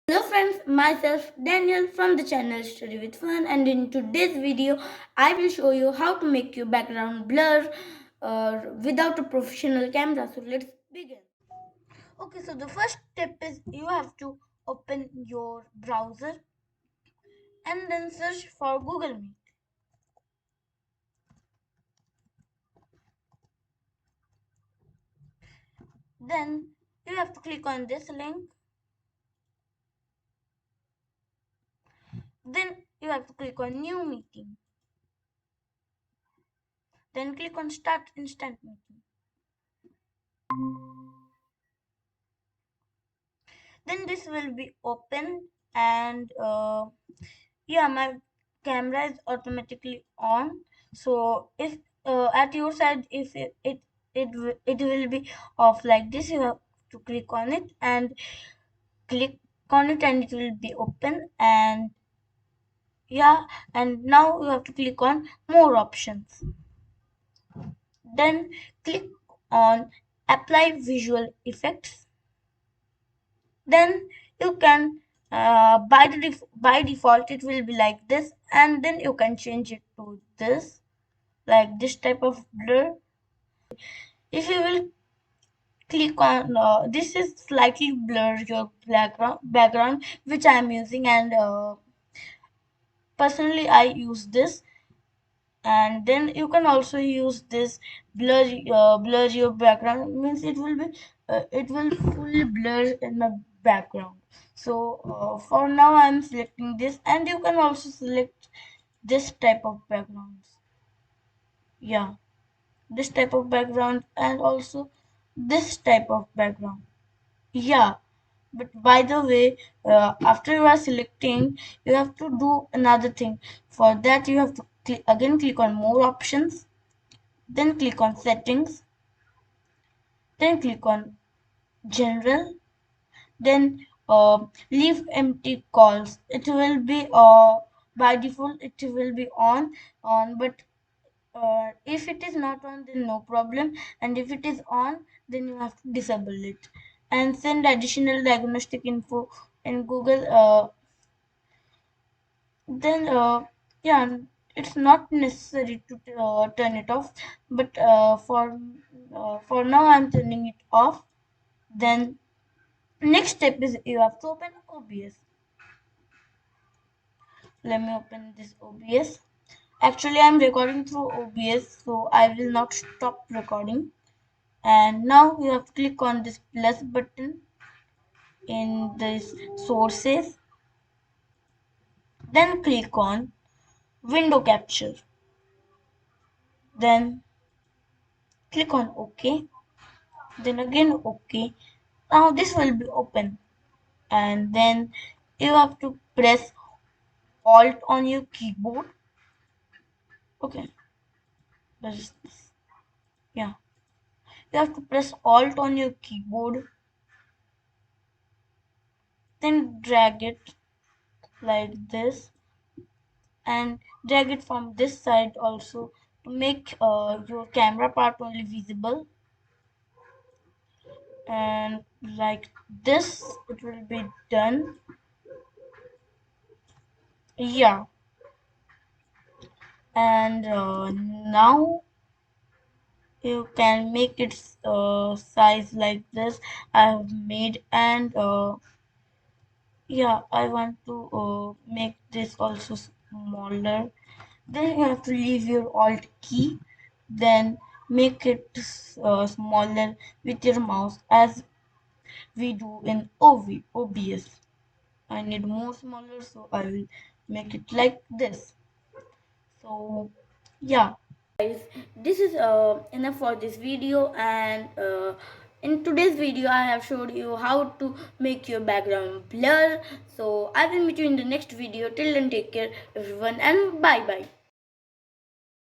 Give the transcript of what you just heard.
Hello friends, myself Daniel from the channel Study with Fun, and in today's video I will show you how to make your background blur without a professional camera. So let's begin. Okay, so the first step is you have to open your browser and then search for Google Meet. Then you have to click on this link. Then you have to click on New Meeting. Then click on Start Instant Meeting. Then this will be open and yeah, my camera is automatically on. So if at your side, if it will be off like this, you have to click on it and click on it and it will be open. And yeah, and now you have to click on more options. Then click on apply visual effects. Then you can by default it will be like this, and then you can change it to this, like this type of blur. If you will click on this is slightly blur your background which I am using, and personally I use this. And then you can also use this blur your background, means it will fully blur in my background. So for now I'm selecting this, and you can also select this type of backgrounds. Yeah, this type of background and also this type of background. Yeah, but by the way, after you are selecting, you have to do another thing. For that, you have to click on more options, then click on settings, then click on general, then leave empty calls. It will be by default it will be on, but if it is not on, then no problem, and if it is on, then you have to disable it. And send additional diagnostic info in Google. Then yeah, it's not necessary to turn it off, but for now I'm turning it off. Then next step is you have to open OBS. Let me open this OBS. Actually, I'm recording through OBS, so I will not stop recording. And now you have to click on this plus button in this sources. Then click on window capture. Then click on OK. Then again OK. Now this will be open. And then you have to press Alt on your keyboard. Okay. That is this. Yeah. You have to press Alt on your keyboard. Then drag it like this, and drag it from this side also to make your camera part only visible, and like this it will be done. Yeah, and now you can make its size like this I have made. And yeah, I want to make this also smaller. Then you have to leave your alt key, then make it smaller with your mouse as we do in OBS. I need more smaller, so I will make it like this. So yeah, guys, this is enough for this video. And in today's video I have showed you how to make your background blur. So I will meet you in the next video. Till then, take care everyone, and bye bye.